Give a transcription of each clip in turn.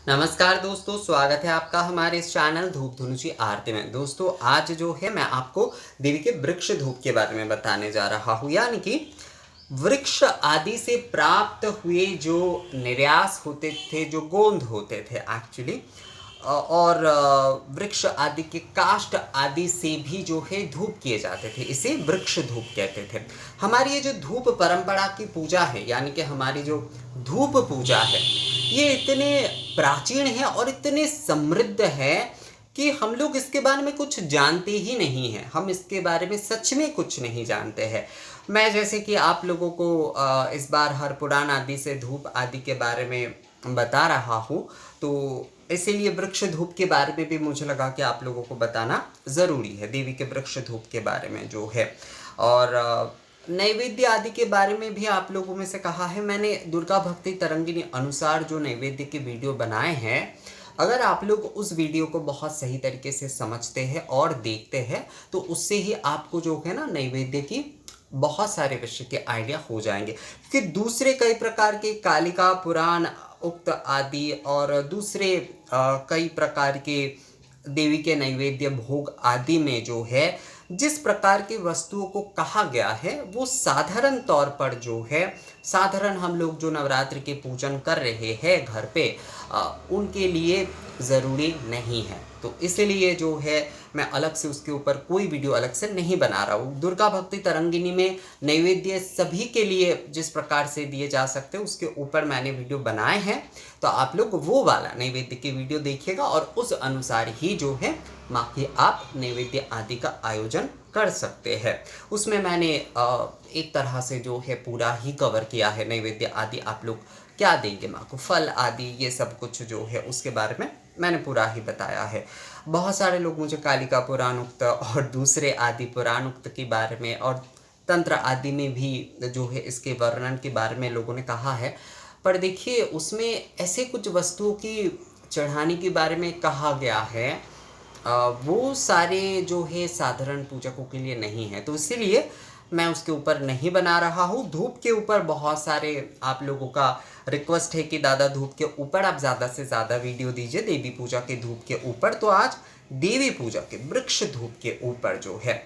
नमस्कार दोस्तों, स्वागत है आपका हमारे इस चैनल धूप धुनुची आरती में। दोस्तों आज जो है मैं आपको देवी के वृक्ष धूप के बारे में बताने जा रहा हूँ, यानी कि वृक्ष आदि से प्राप्त हुए जो निर्यास होते थे, जो गोंद होते थे एक्चुअली, और वृक्ष आदि के काष्ठ आदि से भी जो है धूप किए जाते थे। इसे वृक्ष धूप कहते थे। हमारी ये जो धूप परंपरा की पूजा है, यानी कि हमारी जो धूप पूजा है, ये इतने प्राचीन है और इतने समृद्ध है कि हम लोग इसके बारे में कुछ जानते ही नहीं हैं। हम इसके बारे में सच में कुछ नहीं जानते हैं। मैं जैसे कि आप लोगों को इस बार हर पुराण आदि से धूप आदि के बारे में बता रहा हूँ, तो इसीलिए वृक्ष धूप के बारे में भी मुझे लगा कि आप लोगों को बताना ज़रूरी है, देवी के वृक्ष धूप के बारे में जो है। और नैवेद्य आदि के बारे में भी आप लोगों में से कहा है। मैंने दुर्गा भक्ति तरंगिणी अनुसार जो नैवेद्य के वीडियो बनाए हैं, अगर आप लोग उस वीडियो को बहुत सही तरीके से समझते हैं और देखते हैं, तो उससे ही आपको जो है ना नैवेद्य की बहुत सारे विषय के आइडिया हो जाएंगे। क्योंकि दूसरे कई प्रकार के कालिका पुराण उक्त आदि और दूसरे कई प्रकार के देवी के नैवेद्य भोग आदि में जो है जिस प्रकार की वस्तुओं को कहा गया है, वो साधारण तौर पर जो है, साधारण हम लोग जो नवरात्रि के पूजन कर रहे हैं घर पे, उनके लिए ज़रूरी नहीं है। तो इसलिए जो है मैं अलग से उसके ऊपर कोई वीडियो अलग से नहीं बना रहा हूँ। दुर्गा भक्ति तरंगिणी में नैवेद्य सभी के लिए जिस प्रकार से दिए जा सकते हैं, उसके ऊपर मैंने वीडियो बनाए हैं। तो आप लोग वो वाला नैवेद्य की वीडियो देखिएगा और उस अनुसार ही जो है माँ के आप नैवेद्य आदि का आयोजन कर सकते हैं। उसमें मैंने एक तरह से जो है पूरा ही कवर किया है। नैवेद्य आदि आप लोग क्या देंगे माँ को, फल आदि, ये सब कुछ जो है उसके बारे में मैंने पूरा ही बताया है। बहुत सारे लोग मुझे कालिका पुराण उक्त और दूसरे आदि पुराण उक्त के बारे में और तंत्र आदि में भी जो है इसके वर्णन के बारे में लोगों ने कहा है, पर देखिए उसमें ऐसे कुछ वस्तुओं की चढ़ाने के बारे में कहा गया है, वो सारे जो है साधारण पूजकों के लिए नहीं है। तो इसीलिए मैं उसके ऊपर नहीं बना रहा हूँ। धूप के ऊपर बहुत सारे आप लोगों का रिक्वेस्ट है कि दादा धूप के ऊपर आप ज़्यादा से ज़्यादा वीडियो दीजिए, देवी पूजा के धूप के ऊपर। तो आज देवी पूजा के वृक्ष धूप के ऊपर जो है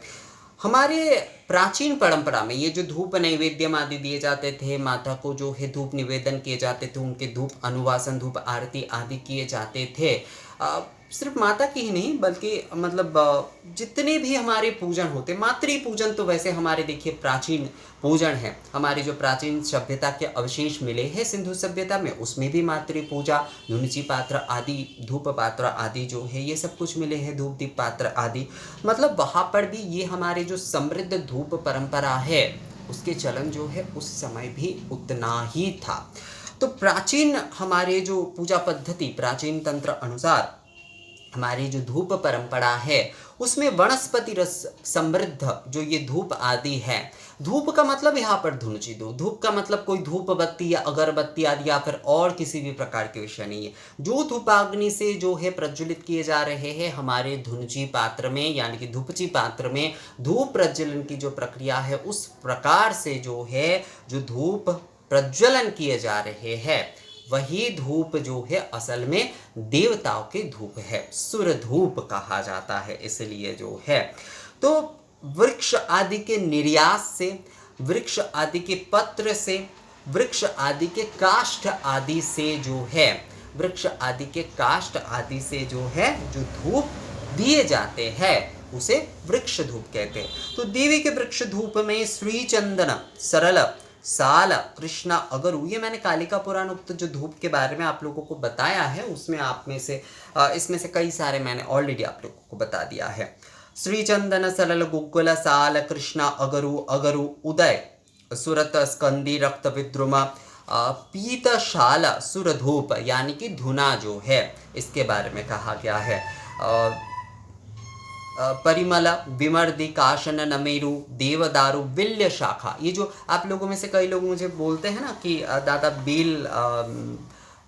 हमारे प्राचीन परंपरा में ये जो धूप नैवेद्यम आदि दिए जाते थे, माता को जो है धूप निवेदन किए जाते थे, उनके धूप अनुवासन, धूप आरती आदि किए जाते थे। सिर्फ माता की ही नहीं बल्कि मतलब जितने भी हमारे पूजन होते, मातृ पूजन तो वैसे हमारे देखिए प्राचीन पूजन है। हमारी जो प्राचीन सभ्यता के अवशेष मिले हैं सिंधु सभ्यता में, उसमें भी मातृ पूजा, धुनुची पात्र आदि, धूप पात्र आदि जो है ये सब कुछ मिले हैं, धूप दीप पात्र आदि। मतलब वहाँ पर भी ये हमारे जो समृद्ध धूप परंपरा है, उसके चलन जो है उस समय भी उतना ही था। तो प्राचीन हमारे जो पूजा पद्धति, प्राचीन तंत्र अनुसार हमारी जो धूप परंपरा है, उसमें वनस्पति रस समृद्ध जो ये धूप आदि है, धूप का मतलब यहाँ पर धुनुची दो, धूप का मतलब कोई धूप बत्ती या अगरबत्ती आदि या फिर और किसी भी प्रकार के विषय नहीं है। जो धूपाग्नि से जो है प्रज्वलित किए जा रहे हैं हमारे धुनुची पात्र में, यानी कि धूपची पात्र में धूप प्रज्वलन की जो प्रक्रिया है, उस प्रकार से जो है जो धूप प्रज्वलन किए जा रहे हैं, वही धूप जो है असल में देवताओं के धूप है, सुर धूप कहा जाता है। इसलिए जो है तो वृक्ष आदि के निर्यास से, वृक्ष आदि के पत्र से, वृक्ष आदि के काष्ठ आदि से जो है, वृक्ष आदि के काष्ठ आदि से जो है जो धूप दिए जाते हैं, उसे वृक्ष धूप कहते हैं। तो देवी के वृक्ष धूप में श्री चंदन, सरल, साल, कृष्णा, अगरु, ये मैंने कालिका पुराण उक्त जो धूप के बारे में आप लोगों को बताया है, उसमें आप में से इसमें से कई सारे मैंने ऑलरेडी आप लोगों को बता दिया है। श्री चंदन, सरल, गुग्गुल, साल, कृष्णा, अगरु, अगरु, उदय, सुरत, स्कंदी, रक्त विद्रुमा, पीतशाल, सुरधूप, यानी कि धुना जो है इसके बारे में कहा गया है। परिमल, विमर्दी, काशन, नमेरु, देवदारु, विल्य शाखा, ये जो आप लोगों में से कई लोग मुझे बोलते हैं ना कि दादा बेल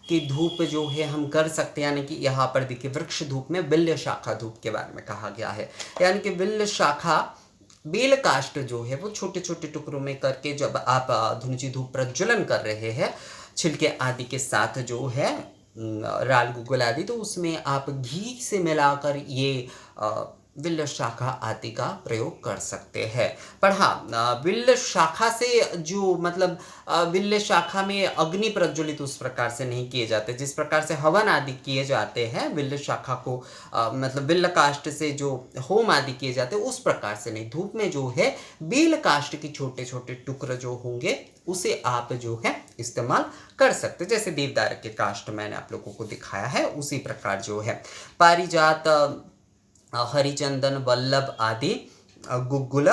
की धूप जो है हम कर सकते हैं, यानी कि यहाँ पर देखिए वृक्ष धूप में विल्य शाखा धूप के बारे में कहा गया है। यानी कि विल्य शाखा, बेल काष्ठ जो है वो छोटे छोटे टुकड़ों में करके जब आप धुनुची धूप प्रज्वलन कर रहे हैं, छिलके आदि के साथ जो है राल गुग्गुल आदि, तो उसमें आप घी से मिलाकर ये विल्ल शाखा आदि का प्रयोग कर सकते हैं। पर हाँ, विल्ल शाखा से जो मतलब विल्ल शाखा में अग्नि प्रज्वलित उस प्रकार से नहीं किए जाते जिस प्रकार से हवन आदि किए जाते हैं। विल्ल शाखा को मतलब विल्ल काष्ठ से जो होम आदि किए जाते हैं उस प्रकार से नहीं। धूप में जो है बेल काष्ठ के छोटे छोटे टुकड़े जो होंगे उसे आप जो है इस्तेमाल कर सकते, जैसे देवदार के काष्ठ मैंने आप लोगों को दिखाया है उसी प्रकार जो है पारिजात, हरिचंदन, वल्लभ आदि, गुग्गुल,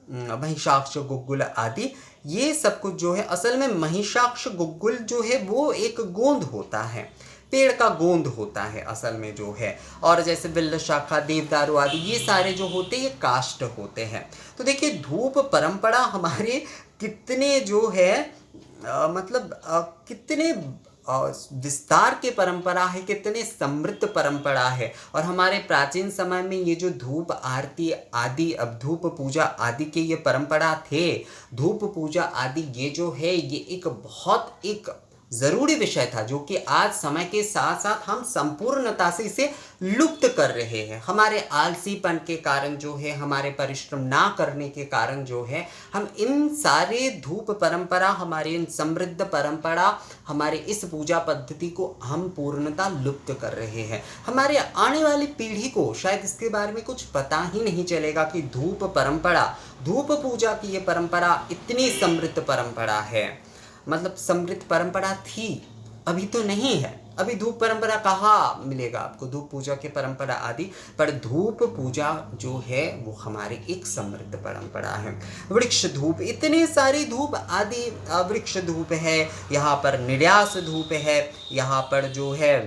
महिषाक्ष गुग्गुल आदि, ये सब कुछ जो है असल में महिषाक्ष गुग्गुल जो है वो एक गोंद होता है, पेड़ का गोंद होता है असल में जो है। और जैसे बिल्ल शाखा, देवदारू आदि ये सारे जो होते हैं ये काष्ठ होते हैं। तो देखिए धूप परंपरा हमारे कितने जो है मतलब कितने विस्तार के परंपरा है, कितने समृद्ध परंपरा है। और हमारे प्राचीन समय में ये जो धूप आरती आदि, अब धूप पूजा आदि के ये परंपरा थे, धूप पूजा आदि ये जो है ये एक बहुत एक ज़रूरी विषय था जो कि आज समय के साथ साथ हम संपूर्णता से इसे लुप्त कर रहे हैं। हमारे आलसीपन के कारण जो है, हमारे परिश्रम ना करने के कारण जो है, हम इन सारे धूप परंपरा, हमारे इन समृद्ध परंपरा, हमारे इस पूजा पद्धति को हम पूर्णतः लुप्त कर रहे हैं। हमारे आने वाली पीढ़ी को शायद इसके बारे में कुछ पता ही नहीं चलेगा कि धूप परंपरा, धूप पूजा की ये परंपरा इतनी समृद्ध परंपरा है। मतलब समृद्ध परंपरा थी, अभी तो नहीं है। अभी धूप परंपरा कहाँ मिलेगा आपको, धूप पूजा के परंपरा आदि। पर धूप पूजा जो है वो हमारी एक समृद्ध परंपरा है। वृक्ष धूप, इतने सारी धूप आदि, वृक्ष धूप है, यहाँ पर निर्यास धूप है, यहाँ पर जो है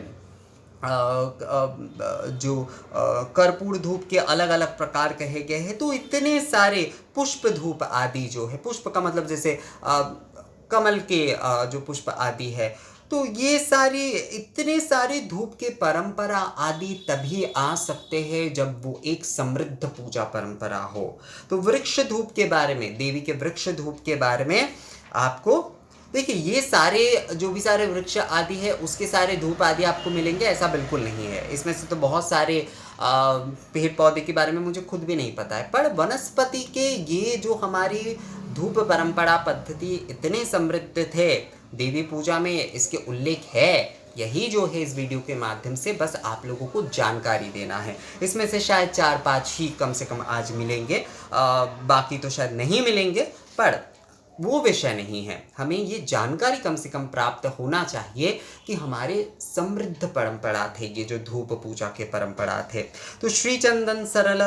जो कर्पूर धूप के अलग अलग प्रकार कहे गए हैं। तो इतने सारे पुष्प धूप आदि जो है, पुष्प का मतलब जैसे कमल के जो पुष्प आदि है, तो ये सारी इतने सारे धूप के परंपरा आदि तभी आ सकते हैं जब वो एक समृद्ध पूजा परंपरा हो। तो वृक्ष धूप के बारे में, देवी के वृक्ष धूप के बारे में आपको देखिए, ये सारे जो भी सारे वृक्ष आदि है उसके सारे धूप आदि आपको मिलेंगे ऐसा बिल्कुल नहीं है। इसमें से तो बहुत सारे पेड़ पौधे के बारे में मुझे खुद भी नहीं पता है। पर वनस्पति के ये जो हमारी धूप परंपरा पद्धति इतने समृद्ध थे, देवी पूजा में इसके उल्लेख है। यही जो है इस वीडियो के माध्यम से बस आप लोगों को जानकारी देना है। इसमें से शायद 4-5 ही कम से कम आज मिलेंगे, बाकी तो शायद नहीं मिलेंगे, पर वो विषय नहीं है। हमें ये जानकारी कम से कम प्राप्त होना चाहिए कि हमारे समृद्ध परंपरा थे ये जो धूप पूजा के परंपरा थे। तो श्री चंदन सरल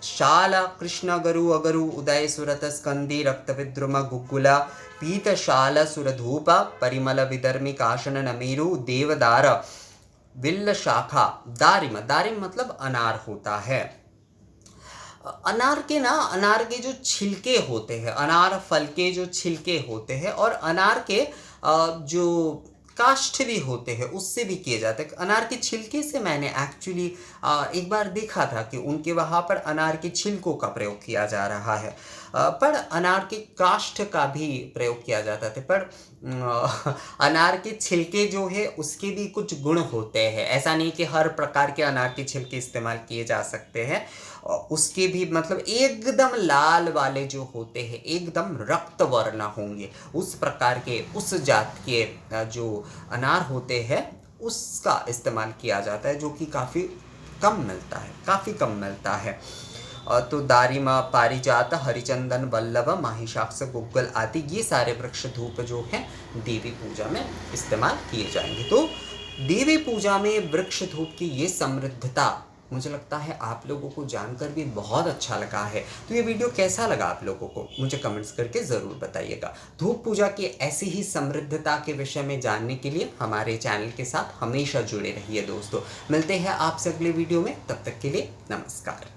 शाल कृष्ण गरु अगरु उदय सुरत स्कंदी रक्त विद्रुम गुग्गुला पीत शाल सुरधूप परिमल विदर्मी काशन नमेरु देवदार विल्ल शाखा दारिम, दारिम मतलब अनार होता है। अनार के जो छिलके होते हैं, अनार फल के जो छिलके होते हैं और अनार के जो काष्ठ भी होते हैं उससे भी किए जाते हैं। अनार के छिलके से मैंने एक्चुअली एक बार देखा था कि उनके वहाँ पर अनार के छिलकों का प्रयोग किया जा रहा है, पर अनार के काष्ठ का भी प्रयोग किया जाता था। पर अनार के छिलके जो है उसके भी कुछ गुण होते हैं। ऐसा नहीं कि हर प्रकार के अनार के छिलके इस्तेमाल किए जा सकते हैं। उसके भी मतलब एकदम लाल वाले जो होते हैं, एकदम रक्त वर्ण होंगे, उस प्रकार के उस जात के जो अनार होते हैं उसका इस्तेमाल किया जाता है, जो कि काफ़ी कम मिलता है, काफ़ी कम मिलता है। तो दारिमा, पारिजात, हरिचंदन, वल्लभ, महिषाक्ष गुग्गल आदि ये सारे वृक्ष धूप जो हैं देवी पूजा में इस्तेमाल किए जाएंगे। तो देवी पूजा में वृक्ष धूप की ये समृद्धता मुझे लगता है आप लोगों को जानकर भी बहुत अच्छा लगा है। तो ये वीडियो कैसा लगा आप लोगों को मुझे कमेंट्स करके ज़रूर बताइएगा। धूप पूजा की ऐसी ही समृद्धता के विषय में जानने के लिए हमारे चैनल के साथ हमेशा जुड़े रहिए दोस्तों। मिलते हैं आपसे अगले वीडियो में, तब तक के लिए नमस्कार।